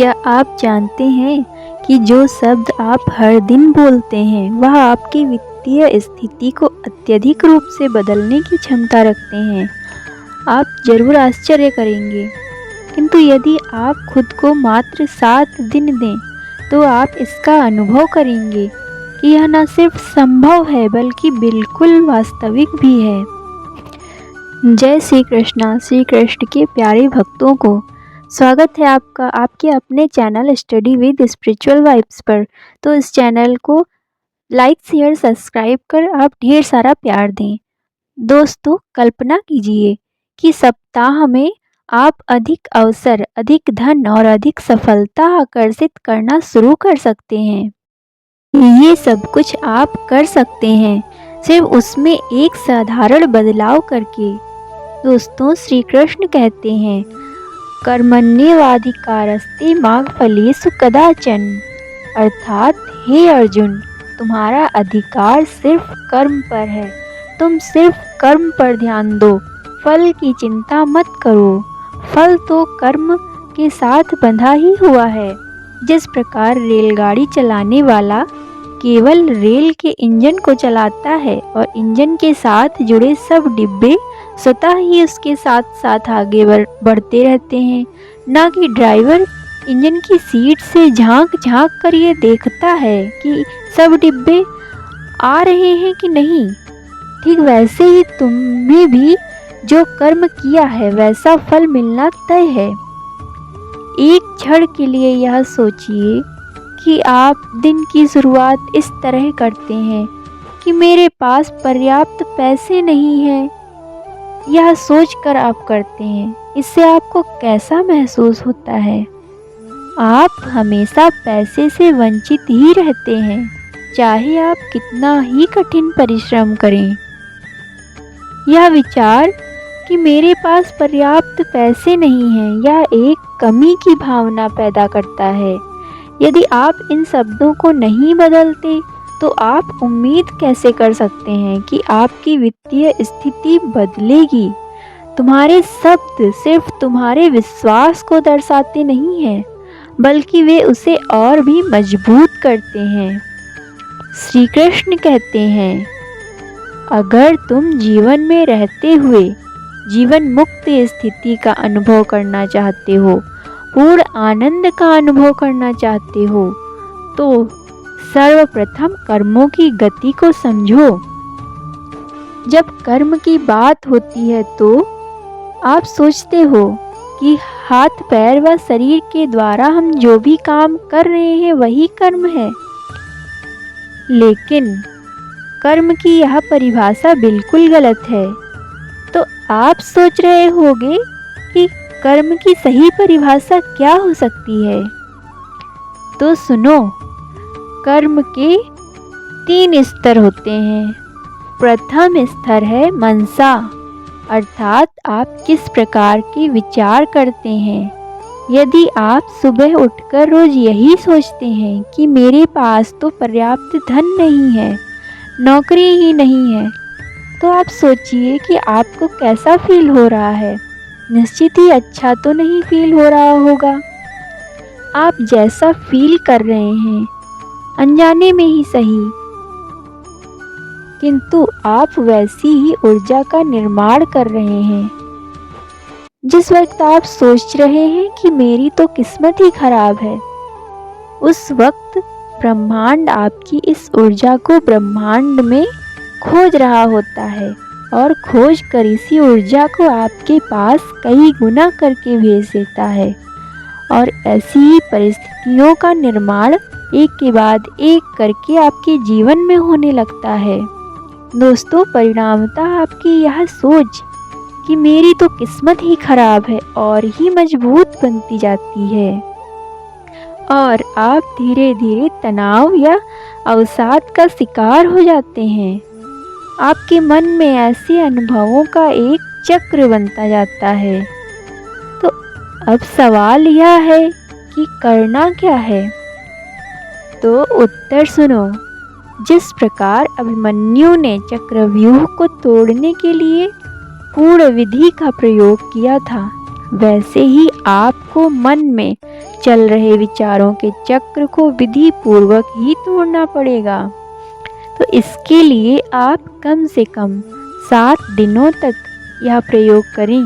क्या आप जानते हैं कि जो शब्द आप हर दिन बोलते हैं वह आपकी वित्तीय स्थिति को अत्यधिक रूप से बदलने की क्षमता रखते हैं। आप जरूर आश्चर्य करेंगे, किंतु यदि आप खुद को मात्र 7 दिन दें तो आप इसका अनुभव करेंगे कि यह न सिर्फ संभव है बल्कि बिल्कुल वास्तविक भी है। जय श्री कृष्णा। श्री कृष्ण के प्यारे भक्तों को स्वागत है आपका आपके अपने channel study with spiritual vibes पर। तो इस चैनल को लाइक शेयर सब्सक्राइब कर आप ढेर सारा प्यार दें। दोस्तों, कल्पना कीजिए कि सप्ताह में आप अधिक अवसर, अधिक धन और अधिक सफलता आकर्षित करना शुरू कर सकते हैं। ये सब कुछ आप कर सकते हैं सिर्फ उसमें एक साधारण बदलाव करके। दोस्तों, श्री कृष्ण कहते हैं, कर्मण्येवाधिकारस्ते मा फलेषु कदाचन। अर्थात हे अर्जुन, तुम्हारा अधिकार सिर्फ कर्म पर है। तुम सिर्फ कर्म पर ध्यान दो, फल की चिंता मत करो। फल तो कर्म के साथ बंधा ही हुआ है। जिस प्रकार रेलगाड़ी चलाने वाला केवल रेल के इंजन को चलाता है और इंजन के साथ जुड़े सब डिब्बे स्वतः ही उसके साथ साथ आगे बढ़ते रहते हैं, ना कि ड्राइवर इंजन की सीट से झांक झांक कर ये देखता है कि सब डिब्बे आ रहे हैं कि नहीं। ठीक वैसे ही तुम्हें भी जो कर्म किया है वैसा फल मिलना तय है। एक क्षण के लिए यह सोचिए कि आप दिन की शुरुआत इस तरह करते हैं कि मेरे पास पर्याप्त पैसे नहीं हैं। यह सोचकर आप करते हैं, इससे आपको कैसा महसूस होता है? आप हमेशा पैसे से वंचित ही रहते हैं, चाहे आप कितना ही कठिन परिश्रम करें। यह विचार कि मेरे पास पर्याप्त पैसे नहीं हैं, यह एक कमी की भावना पैदा करता है। यदि आप इन शब्दों को नहीं बदलते तो आप उम्मीद कैसे कर सकते हैं कि आपकी वित्तीय स्थिति बदलेगी? तुम्हारे शब्द सिर्फ तुम्हारे विश्वास को दर्शाते नहीं हैं, बल्कि वे उसे और भी मजबूत करते हैं। श्री कृष्ण कहते हैं, अगर तुम जीवन में रहते हुए जीवन मुक्त स्थिति का अनुभव करना चाहते हो, पूर्ण आनंद का अनुभव करना चाहते हो, तो सर्वप्रथम कर्मों की गति को समझो। जब कर्म की बात होती है तो आप सोचते हो कि हाथ पैर व शरीर के द्वारा हम जो भी काम कर रहे हैं वही कर्म है। लेकिन कर्म की यह परिभाषा बिल्कुल गलत है। तो आप सोच रहे होंगे कि कर्म की सही परिभाषा क्या हो सकती है? तो सुनो, कर्म के 3 स्तर होते हैं। प्रथम स्तर है मनसा, अर्थात आप किस प्रकार के विचार करते हैं। यदि आप सुबह उठकर रोज यही सोचते हैं कि मेरे पास तो पर्याप्त धन नहीं है, नौकरी ही नहीं है, तो आप सोचिए कि आपको कैसा फील हो रहा है। निश्चित ही अच्छा तो नहीं फील हो रहा होगा। आप जैसा फील कर रहे हैं, अनजाने में ही सही, किंतु आप वैसी ही ऊर्जा का निर्माण कर रहे हैं। जिस वक्त आप सोच रहे हैं कि मेरी तो किस्मत ही खराब है, उस वक्त ब्रह्मांड आपकी इस ऊर्जा को ब्रह्मांड में खोज रहा होता है और खोज कर इसी ऊर्जा को आपके पास कई गुना करके भेज देता है। और ऐसी ही परिस्थितियों का निर्माण एक के बाद एक करके आपके जीवन में होने लगता है। दोस्तों, परिणामतः आपकी यह सोच कि मेरी तो किस्मत ही खराब है और ही मजबूत बनती जाती है, और आप धीरे धीरे तनाव या अवसाद का शिकार हो जाते हैं। आपके मन में ऐसे अनुभवों का एक चक्र बनता जाता है। तो अब सवाल यह है कि करना क्या है? तो उत्तर सुनो। जिस प्रकार अभिमन्यु ने चक्रव्यूह को तोड़ने के लिए पूर्ण विधि का प्रयोग किया था, वैसे ही आपको मन में चल रहे विचारों के चक्र को विधि पूर्वक ही तोड़ना पड़ेगा। तो इसके लिए आप कम से कम 7 दिनों तक यह प्रयोग करें।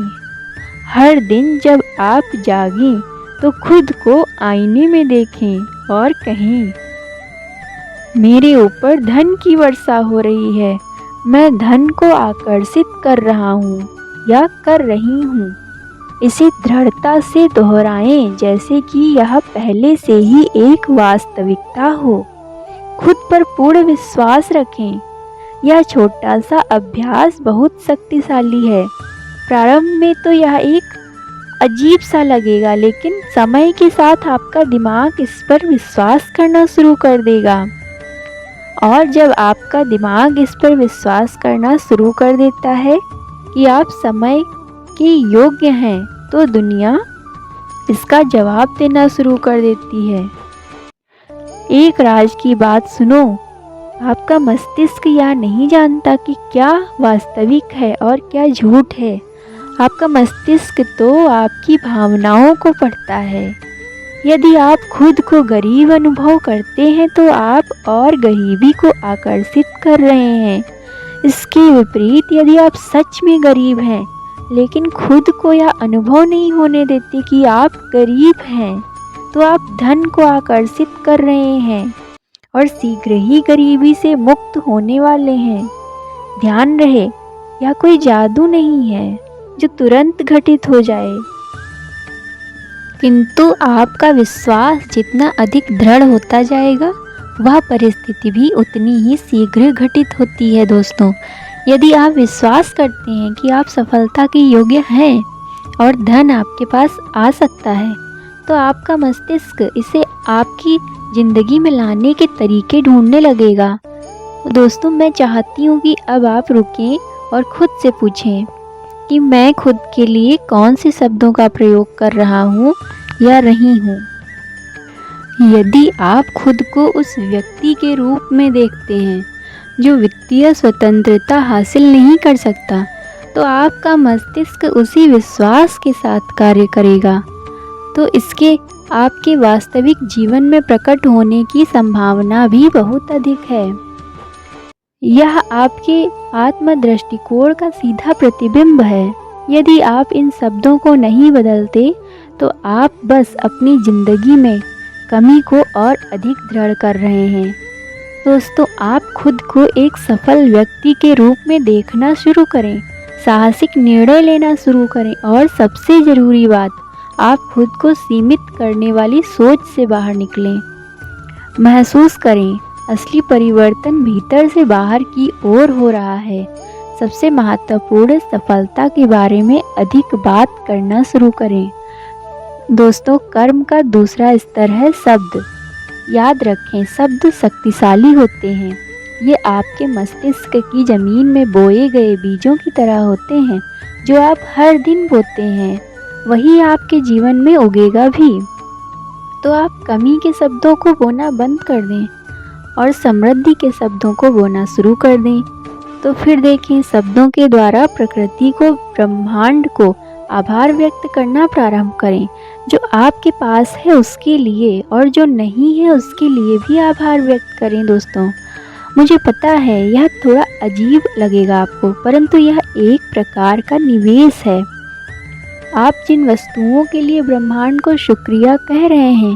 हर दिन जब आप जागें तो खुद को आईने में देखें और कहें, मेरे ऊपर धन की वर्षा हो रही है, मैं धन को आकर्षित कर रहा हूँ या कर रही हूँ। इसे दृढ़ता से दोहराएं जैसे कि यह पहले से ही एक वास्तविकता हो। खुद पर पूर्ण विश्वास रखें। यह छोटा सा अभ्यास बहुत शक्तिशाली है। प्रारंभ में तो यह एक अजीब सा लगेगा, लेकिन समय के साथ आपका दिमाग इस पर विश्वास करना शुरू कर देगा। और जब आपका दिमाग इस पर विश्वास करना शुरू कर देता है कि आप समय के योग्य हैं, तो दुनिया इसका जवाब देना शुरू कर देती है। एक राज की बात सुनो, आपका मस्तिष्क यह नहीं जानता कि क्या वास्तविक है और क्या झूठ है। आपका मस्तिष्क तो आपकी भावनाओं को पढ़ता है। यदि आप खुद को गरीब अनुभव करते हैं तो आप और गरीबी को आकर्षित कर रहे हैं। इसके विपरीत यदि आप सच में गरीब हैं लेकिन खुद को यह अनुभव नहीं होने देते कि आप गरीब हैं, तो आप धन को आकर्षित कर रहे हैं और शीघ्र ही गरीबी से मुक्त होने वाले हैं। ध्यान रहे, यह कोई जादू नहीं है जो तुरंत घटित हो जाए, किंतु आपका विश्वास जितना अधिक दृढ़ होता जाएगा, वह परिस्थिति भी उतनी ही शीघ्र घटित होती है। दोस्तों, यदि आप विश्वास करते हैं कि आप सफलता के योग्य हैं और धन आपके पास आ सकता है, तो आपका मस्तिष्क इसे आपकी ज़िंदगी में लाने के तरीके ढूंढने लगेगा। दोस्तों, मैं चाहती हूँ कि अब आप रुकें और खुद से पूछें कि मैं खुद के लिए कौन से शब्दों का प्रयोग कर रहा हूँ या रही हूँ। यदि आप खुद को उस व्यक्ति के रूप में देखते हैं जो वित्तीय स्वतंत्रता हासिल नहीं कर सकता, तो आपका मस्तिष्क उसी विश्वास के साथ कार्य करेगा। तो इसके आपके वास्तविक जीवन में प्रकट होने की संभावना भी बहुत अधिक है। यह आपके आत्म दृष्टिकोण का सीधा प्रतिबिंब है। यदि आप इन शब्दों को नहीं बदलते, तो आप बस अपनी ज़िंदगी में कमी को और अधिक दृढ़ कर रहे हैं। दोस्तों, आप खुद को एक सफल व्यक्ति के रूप में देखना शुरू करें, साहसिक निर्णय लेना शुरू करें और सबसे ज़रूरी बात, आप खुद को सीमित करने वाली सोच से बाहर निकलें। महसूस करें, असली परिवर्तन भीतर से बाहर की ओर हो रहा है। सबसे महत्वपूर्ण, सफलता के बारे में अधिक बात करना शुरू करें। दोस्तों, कर्म का दूसरा स्तर है शब्द। याद रखें, शब्द शक्तिशाली होते हैं। ये आपके मस्तिष्क की ज़मीन में बोए गए बीजों की तरह होते हैं, जो आप हर दिन बोते हैं वही आपके जीवन में उगेगा भी। तो आप कमी के शब्दों को बोना बंद कर दें और समृद्धि के शब्दों को बोना शुरू कर दें। तो फिर देखें, शब्दों के द्वारा प्रकृति को, ब्रह्मांड को आभार व्यक्त करना प्रारंभ करें। जो आपके पास है उसके लिए और जो नहीं है उसके लिए भी आभार व्यक्त करें। दोस्तों, मुझे पता है यह थोड़ा अजीब लगेगा आपको, परंतु यह एक प्रकार का निवेश है। आप जिन वस्तुओं के लिए ब्रह्मांड को शुक्रिया कह रहे हैं,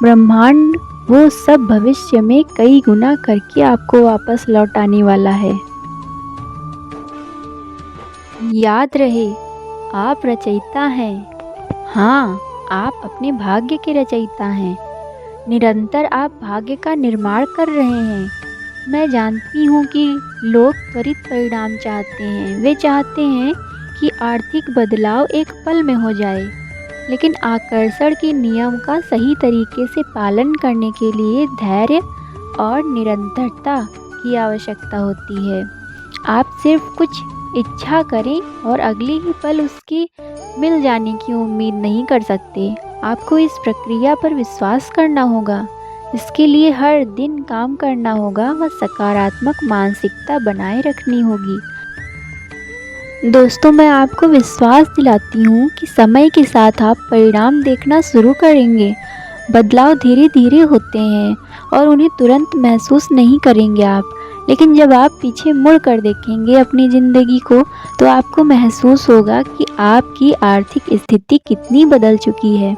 ब्रह्मांड वो सब भविष्य में कई गुना करके आपको वापस लौटाने वाला है। याद रहे, आप रचयिता हैं। हाँ, आप अपने भाग्य के रचयिता हैं। निरंतर आप भाग्य का निर्माण कर रहे हैं। मैं जानती हूँ कि लोग त्वरित परिणाम चाहते हैं। वे चाहते हैं कि आर्थिक बदलाव एक पल में हो जाए, लेकिन आकर्षण के नियम का सही तरीके से पालन करने के लिए धैर्य और निरंतरता की आवश्यकता होती है। आप सिर्फ कुछ इच्छा करें और अगले ही पल उसके मिल जाने की उम्मीद नहीं कर सकते। आपको इस प्रक्रिया पर विश्वास करना होगा। इसके लिए हर दिन काम करना होगा व सकारात्मक मानसिकता बनाए रखनी होगी। दोस्तों, मैं आपको विश्वास दिलाती हूँ कि समय के साथ आप परिणाम देखना शुरू करेंगे। बदलाव धीरे-धीरे होते हैं और उन्हें तुरंत महसूस नहीं करेंगे आप। लेकिन जब आप पीछे मुड़ कर देखेंगे अपनी ज़िंदगी को, तो आपको महसूस होगा कि आपकी आर्थिक स्थिति कितनी बदल चुकी है।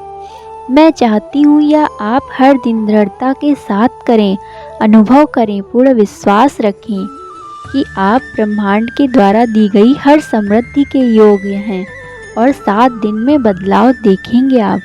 मैं चाहती हूँ यह आप हर दिन दृढ़ता के साथ करें, अनुभव करें, पूर्ण विश्वास रखें कि आप ब्रह्मांड के द्वारा दी गई हर समृद्धि के योग्य हैं और 7 दिन में बदलाव देखेंगे आप।